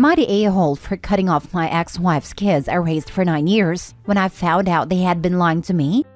Am I the a-hole for cutting off my ex-wife's kids I raised for 9 years when I found out they had been lying to me?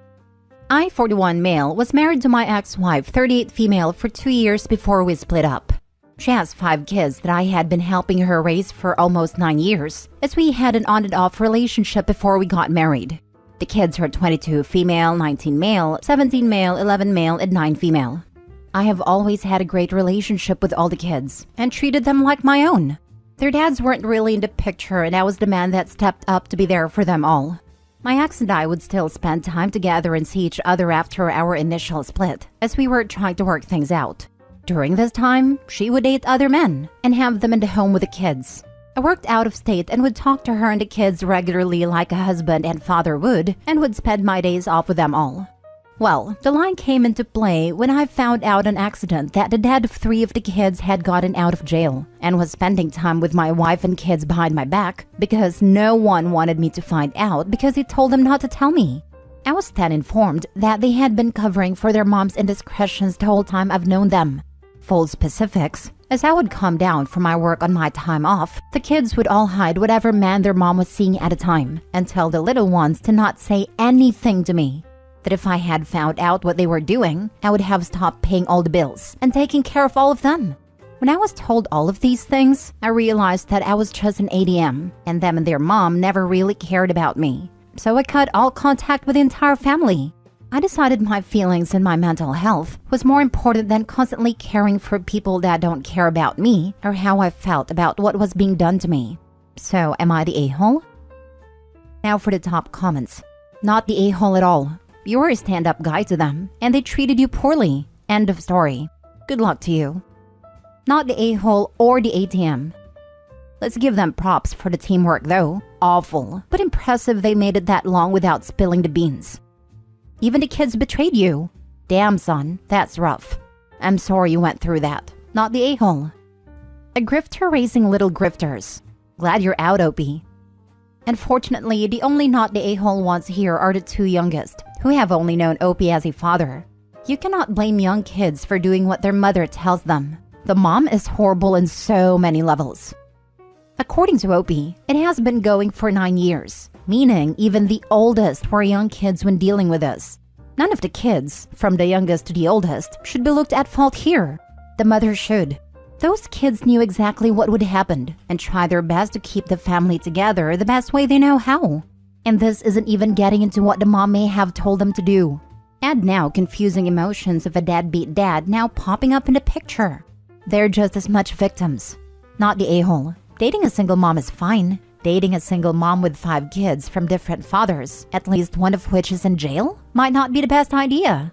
I, 41 male, was married to my ex-wife, 38 female, for 2 years before we split up. She has 5 kids that I had been helping her raise for almost 9 years, as we had an on and off relationship before we got married. The kids are 22 female, 19 male, 17 male, 11 male, and 9 female. I have always had a great relationship with all the kids and treated them like my own. Their dads weren't really in the picture, and I was the man that stepped up to be there for them all. My ex and I would still spend time together and see each other after our initial split, as we were trying to work things out. During this time, she would date other men and have them in the home with the kids. I worked out of state and would talk to her and the kids regularly like a husband and father would, and would spend my days off with them all. Well, the line came into play when I found out on accident that the dad of 3 of the kids had gotten out of jail and was spending time with my wife and kids behind my back because no one wanted me to find out because he told them not to tell me. I was then informed that they had been covering for their mom's indiscretions the whole time I've known them. Full specifics: as I would come down from my work on my time off, the kids would all hide whatever man their mom was seeing at a time and tell the little ones to not say anything to me. That if I had found out what they were doing, I would have stopped paying all the bills and taking care of all of them. When I was told all of these things, I realized that I was just an ADM, and them and their mom never really cared about me. So I cut all contact with the entire family. I decided my feelings and my mental health was more important than constantly caring for people that don't care about me or how I felt about what was being done to me. So am I the a-hole? Now for the top comments. Not the a-hole at all. You were a stand-up guy to them, and they treated you poorly. End of story. Good luck to you. Not the a-hole or the ATM. Let's give them props for the teamwork though. Awful, but impressive they made it that long without spilling the beans. Even the kids betrayed you. Damn, son, that's rough. I'm sorry you went through that. Not the a-hole. A grifter raising little grifters. Glad you're out, Opie. Unfortunately, the only not the a-hole ones here are the 2 youngest, who have only known Opie as a father. You cannot blame young kids for doing what their mother tells them. The mom is horrible in so many levels. According to Opie, it has been going for 9 years, meaning even the oldest were young kids when dealing with us. None of the kids, from the youngest to the oldest, should be looked at fault here. The mother should. Those kids knew exactly what would happen and tried their best to keep the family together the best way they know how. And this isn't even getting into what the mom may have told them to do. Add now confusing emotions of a deadbeat dad now popping up in the picture. They're just as much victims. Not the a-hole. Dating a single mom is fine. Dating a single mom with 5 kids from different fathers, at least one of which is in jail, might not be the best idea.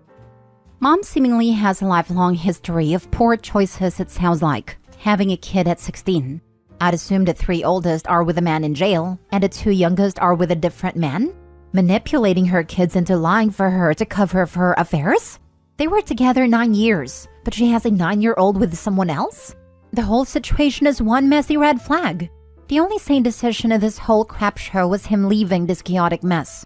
Mom seemingly has a lifelong history of poor choices, it sounds like, having a kid at 16. I'd assume the 3 oldest are with a man in jail, and the 2 youngest are with a different man? Manipulating her kids into lying for her to cover for her affairs? They were together 9 years, but she has a 9-year-old with someone else? The whole situation is one messy red flag. The only sane decision in this whole crap show was him leaving this chaotic mess.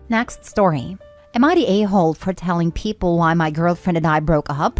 Next story. Am I the a-hole for telling people why my girlfriend and I broke up?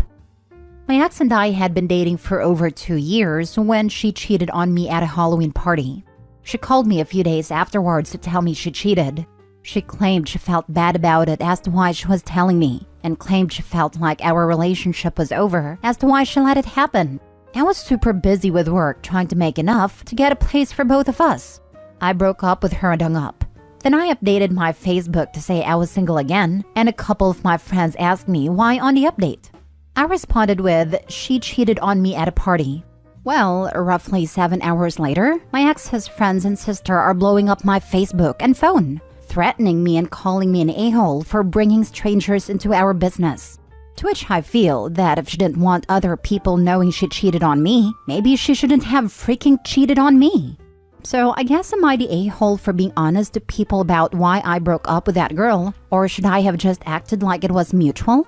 My ex and I had been dating for over 2 years when she cheated on me at a Halloween party. She called me a few days afterwards to tell me she cheated. She claimed she felt bad about it as to why she was telling me, and claimed she felt like our relationship was over as to why she let it happen. I was super busy with work trying to make enough to get a place for both of us. I broke up with her and hung up. Then I updated my Facebook to say I was single again, and a couple of my friends asked me why on the update. I responded with, she cheated on me at a party. Well, roughly 7 hours later, my ex's friends and sister are blowing up my Facebook and phone, threatening me and calling me an a-hole for bringing strangers into our business. To which I feel that if she didn't want other people knowing she cheated on me, maybe she shouldn't have freaking cheated on me. So I guess am I the a-hole for being honest to people about why I broke up with that girl, or should I have just acted like it was mutual?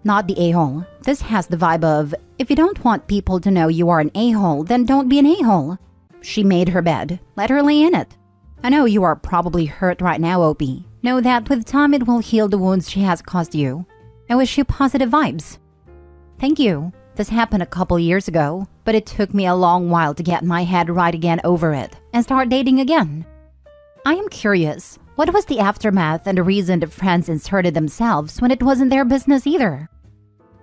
Not the a-hole. This has the vibe of, if you don't want people to know you are an a-hole, then don't be an a-hole. She made her bed. Let her lay in it. I know you are probably hurt right now, Opie. Know that with time it will heal the wounds she has caused you. I wish you positive vibes. Thank you. This happened a couple years ago, but it took me a long while to get my head right again over it and start dating again. I am curious, what was the aftermath and the reason the friends inserted themselves when it wasn't their business either?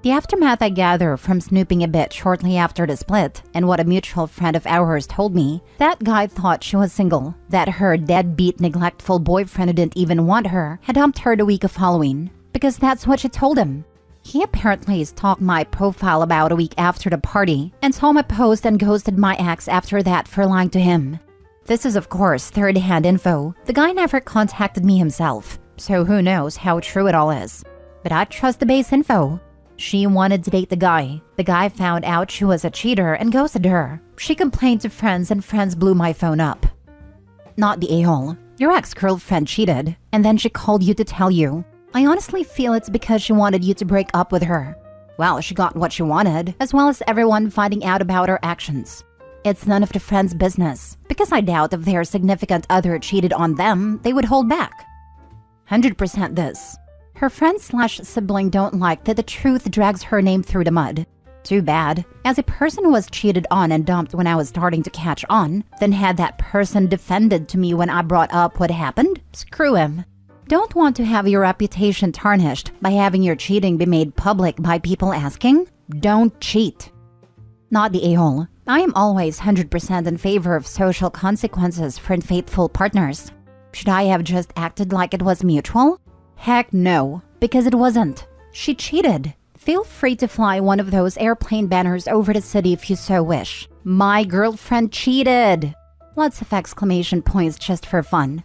The aftermath I gather from snooping a bit shortly after the split, and what a mutual friend of ours told me, that guy thought she was single, that her deadbeat, neglectful boyfriend who didn't even want her had dumped her the week of Halloween, because that's what she told him. He apparently stalked my profile about a week after the party and saw my post and ghosted my ex after that for lying to him. This is of course third-hand info. The guy never contacted me himself, so who knows how true it all is. But I trust the base info. She wanted to date the guy. The guy found out she was a cheater and ghosted her. She complained to friends and friends blew my phone up. Not the a-hole. Your ex-girlfriend cheated, and then she called you to tell you. I honestly feel it's because she wanted you to break up with her. Well, she got what she wanted, as well as everyone finding out about her actions. It's none of the friends' business, because I doubt if their significant other cheated on them, they would hold back. 100% this. Her friend/sibling don't like that the truth drags her name through the mud. Too bad. As a person who was cheated on and dumped when I was starting to catch on, then had that person defended to me when I brought up what happened? Screw him. Don't want to have your reputation tarnished by having your cheating be made public by people asking? Don't cheat. Not the a-hole. I am always 100% in favor of social consequences for unfaithful partners. Should I have just acted like it was mutual? Heck no, because it wasn't. She cheated. Feel free to fly one of those airplane banners over the city if you so wish. My girlfriend cheated! Lots of exclamation points just for fun.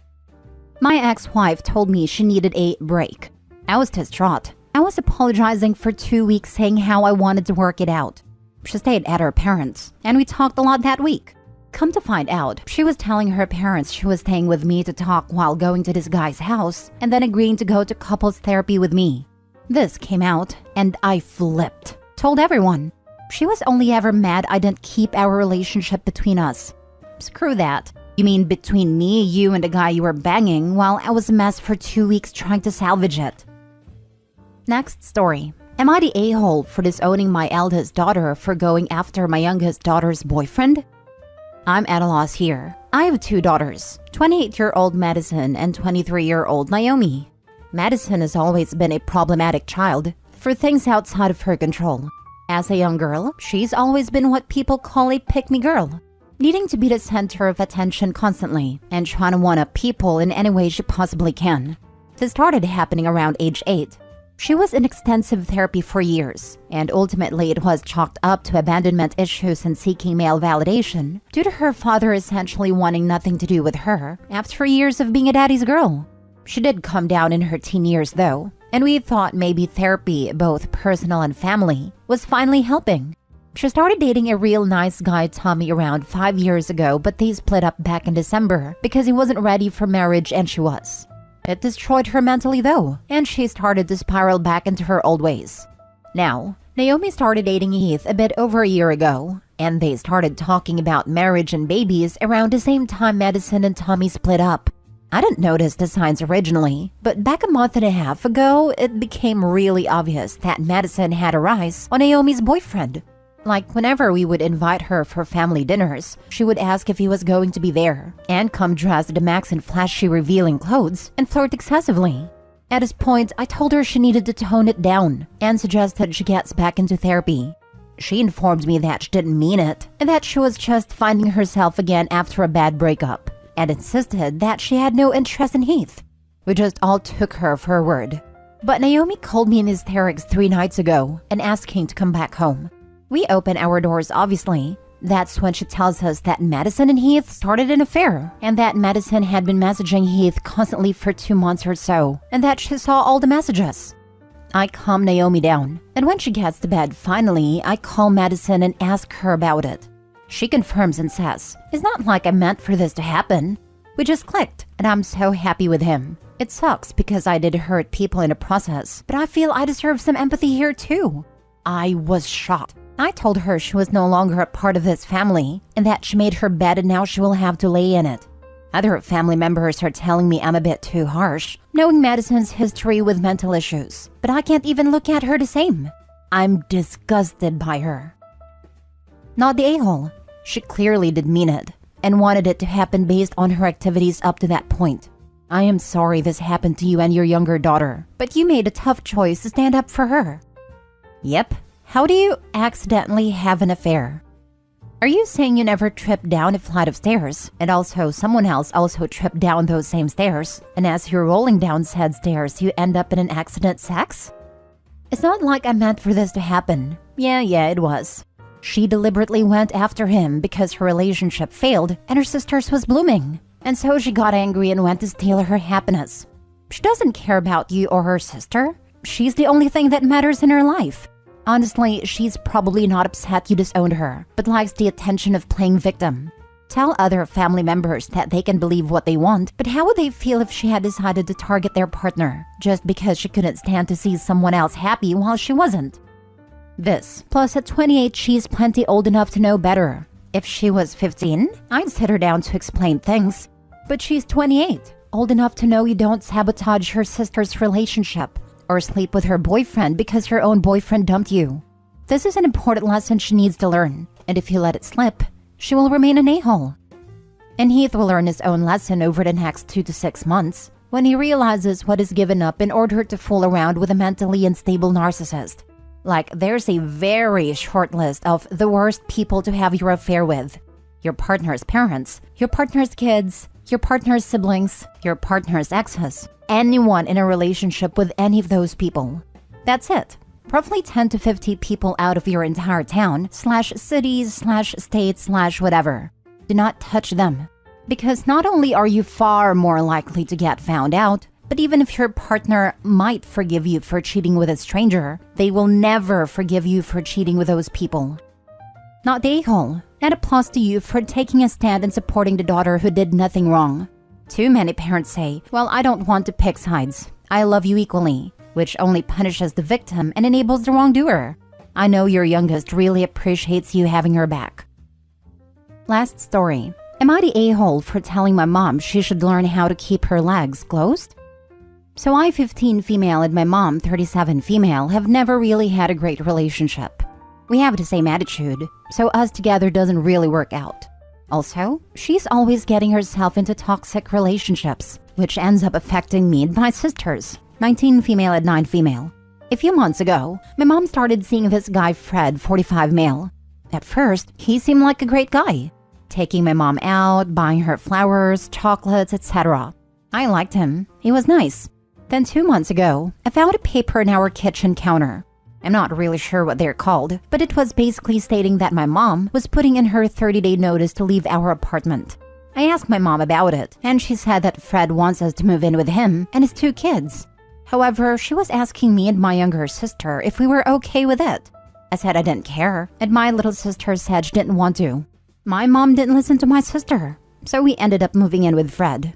My ex-wife told me she needed a break. I was distraught. I was apologizing for 2 weeks saying how I wanted to work it out. She stayed at her parents', and we talked a lot that week. Come to find out, she was telling her parents she was staying with me to talk while going to this guy's house and then agreeing to go to couples therapy with me. This came out, and I flipped. Told everyone. She was only ever mad I didn't keep our relationship between us. Screw that. You mean between me, you, and the guy you were banging while I was a mess for 2 weeks trying to salvage it. Next story. Am I the a-hole for disowning my eldest daughter for going after my youngest daughter's boyfriend? I'm at a loss here. I have 2 daughters, 28-year-old Madison and 23-year-old Naomi. Madison has always been a problematic child for things outside of her control. As a young girl, she's always been what people call a pick-me girl, needing to be the center of attention constantly and trying to one-up people in any way she possibly can. This started happening around age 8. She was in extensive therapy for years, and ultimately it was chalked up to abandonment issues and seeking male validation due to her father essentially wanting nothing to do with her after years of being a daddy's girl. She did come down in her teen years though, and we thought maybe therapy, both personal and family, was finally helping. She started dating a real nice guy, Tommy, around 5 years ago, but they split up back in December because he wasn't ready for marriage and she was. It destroyed her mentally though, and she started to spiral back into her old ways. Now, Naomi started dating Heath a bit over a year ago, and they started talking about marriage and babies around the same time Madison and Tommy split up. I didn't notice the signs originally, but back a month and a half ago, it became really obvious that Madison had her eyes on Naomi's boyfriend. Like whenever we would invite her for family dinners, she would ask if he was going to be there, and come dressed to the max in flashy revealing clothes and flirt excessively. At this point, I told her she needed to tone it down and suggested she gets back into therapy. She informed me that she didn't mean it and that she was just finding herself again after a bad breakup, and insisted that she had no interest in Heath. We just all took her for her word. But Naomi called me in hysterics 3 nights ago and asking to come back home. We open our doors obviously. That's when she tells us that Madison and Heath started an affair, and that Madison had been messaging Heath constantly for 2 months or so, and that she saw all the messages. I calm Naomi down, and when she gets to bed finally, I call Madison and ask her about it. She confirms and says, "It's not like I meant for this to happen. We just clicked, and I'm so happy with him. It sucks because I did hurt people in the process, but I feel I deserve some empathy here too." I was shocked. I told her she was no longer a part of this family, and that she made her bed and now she will have to lay in it. Other family members are telling me I'm a bit too harsh, knowing Madison's history with mental issues, but I can't even look at her the same. I'm disgusted by her. Not the a-hole. She clearly did mean it and wanted it to happen based on her activities up to that point. I am sorry this happened to you and your younger daughter, but you made a tough choice to stand up for her. Yep. How do you accidentally have an affair? Are you saying you never tripped down a flight of stairs, and also someone else also tripped down those same stairs, and as you're rolling down said stairs, you end up in an accident sex? It's not like I meant for this to happen. Yeah, it was. She deliberately went after him because her relationship failed and her sister's was blooming. And so she got angry and went to steal her happiness. She doesn't care about you or her sister. She's the only thing that matters in her life. Honestly, she's probably not upset you disowned her, but likes the attention of playing victim. Tell other family members that they can believe what they want, but how would they feel if she had decided to target their partner just because she couldn't stand to see someone else happy while she wasn't? This, plus at 28 she's plenty old enough to know better. If she was 15, I'd sit her down to explain things. But she's 28, old enough to know you don't sabotage her sister's relationship or sleep with her boyfriend because her own boyfriend dumped you. This is an important lesson she needs to learn, and if you let it slip, she will remain an a-hole. And Heath will learn his own lesson over the next 2 to 6 months when he realizes what is given up in order to fool around with a mentally unstable narcissist. Like, there's a very short list of the worst people to have your affair with. Your partner's parents, your partner's kids, your partner's siblings, your partner's exes, anyone in a relationship with any of those people. That's it. Roughly 10 to 50 people out of your entire town, /cities, /states, /whatever. Do not touch them. Because not only are you far more likely to get found out, but even if your partner might forgive you for cheating with a stranger, they will never forgive you for cheating with those people. Not the a-hole. And applause to you for taking a stand and supporting the daughter who did nothing wrong. Too many parents say, well, I don't want to pick sides. I love you equally, which only punishes the victim and enables the wrongdoer. I know your youngest really appreciates you having her back. Last story. Am I the a-hole for telling my mom she should learn how to keep her legs closed? So I, 15 female, and my mom, 37 female, have never really had a great relationship. We have the same attitude, so us together doesn't really work out. Also, she's always getting herself into toxic relationships, which ends up affecting me and my sisters, 19 female and 9 female. A few months ago, my mom started seeing this guy Fred, 45 male. At first, he seemed like a great guy, taking my mom out, buying her flowers, chocolates, etc. I liked him. He was nice. Then 2 months ago, I found a paper in our kitchen counter. I'm not really sure what they're called, but it was basically stating that my mom was putting in her 30-day notice to leave our apartment. I asked my mom about it, and she said that Fred wants us to move in with him and his 2 kids. However, she was asking me and my younger sister if we were okay with it. I said I didn't care, and my little sister said she didn't want to. My mom didn't listen to my sister, so we ended up moving in with Fred.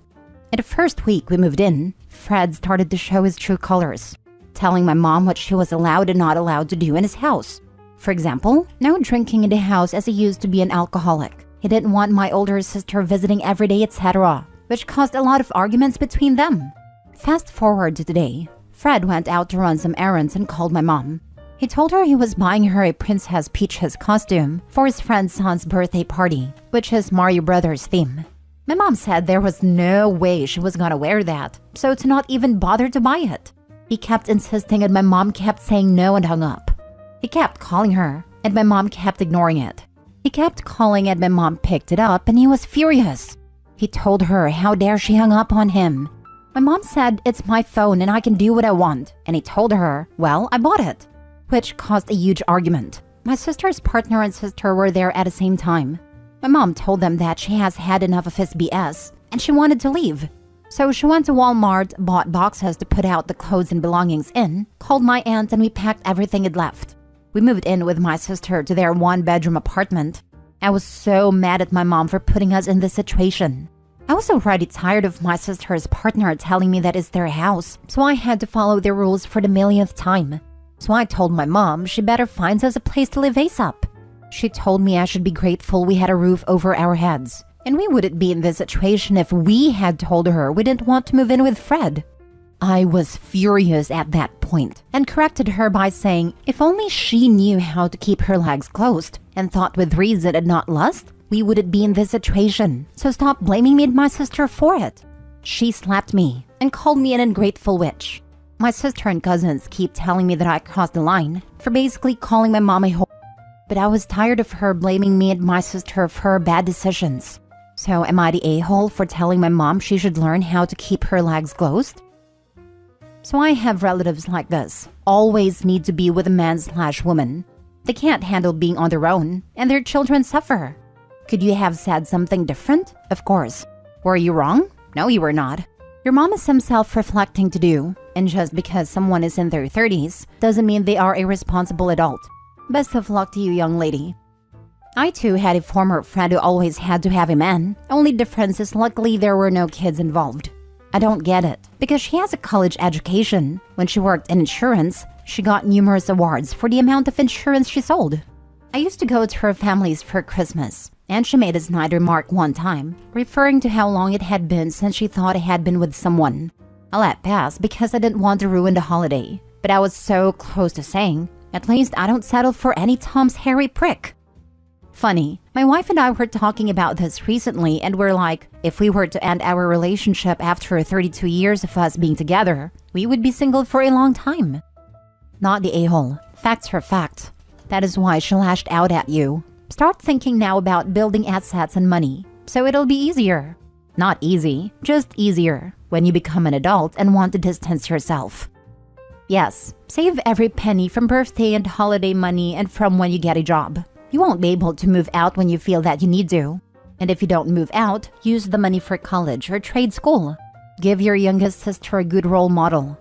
In the first week we moved in, Fred started to show his true colors, telling my mom what she was allowed and not allowed to do in his house. For example, no drinking in the house as he used to be an alcoholic. He didn't want my older sister visiting every day, etc., which caused a lot of arguments between them. Fast forward to today, Fred went out to run some errands and called my mom. He told her he was buying her a Princess Peach's costume for his friend's son's birthday party, which is Mario Brothers theme. My mom said there was no way she was gonna wear that, so to not even bother to buy it. He kept insisting and my mom kept saying no and hung up. He kept calling her and my mom kept ignoring it. He kept calling and my mom picked it up and he was furious. He told her how dare she hung up on him. My mom said it's my phone and I can do what I want, and he told her, well, I bought it, which caused a huge argument. My sister's partner and sister were there at the same time. My mom told them that she has had enough of his BS and she wanted to leave. So she went to Walmart, bought boxes to put out the clothes and belongings in, called my aunt, and we packed everything and left. We moved in with my sister to their 1-bedroom apartment. I was so mad at my mom for putting us in this situation. I was already tired of my sister's partner telling me that it's their house, so I had to follow their rules for the millionth time. So I told my mom she better find us a place to live ASAP. She told me I should be grateful we had a roof over our heads. And we wouldn't be in this situation if we had told her we didn't want to move in with Fred. I was furious at that point and corrected her by saying if only she knew how to keep her legs closed and thought with reason and not lust, we wouldn't be in this situation, so stop blaming me and my sister for it. She slapped me and called me an ungrateful witch. My sister and cousins keep telling me that I crossed the line for basically calling my mom a whore, but I was tired of her blaming me and my sister for her bad decisions. So am I the a-hole for telling my mom she should learn how to keep her legs closed? So I have relatives like this, always need to be with a man/woman. They can't handle being on their own, and their children suffer. Could you have said something different? Of course. Were you wrong? No, you were not. Your mom has some self-reflecting to do, and just because someone is in their 30s doesn't mean they are a responsible adult. Best of luck to you, young lady. I too had a former friend who always had to have a man. Only difference is luckily there were no kids involved. I don't get it, because she has a college education. When she worked in insurance, she got numerous awards for the amount of insurance she sold. I used to go to her family's for Christmas, and she made a snide remark one time, referring to how long it had been since she thought I had been with someone. I let pass because I didn't want to ruin the holiday, but I was so close to saying, at least I don't settle for any Tom's hairy prick. Funny, my wife and I were talking about this recently and we're like, if we were to end our relationship after 32 years of us being together, we would be single for a long time. Not the a-hole. Facts are facts. That is why she lashed out at you. Start thinking now about building assets and money, so it'll be easier. Not easy, just easier, when you become an adult and want to distance yourself. Yes, save every penny from birthday and holiday money and from when you get a job. You won't be able to move out when you feel that you need to. And if you don't move out, use the money for college or trade school. Give your youngest sister a good role model.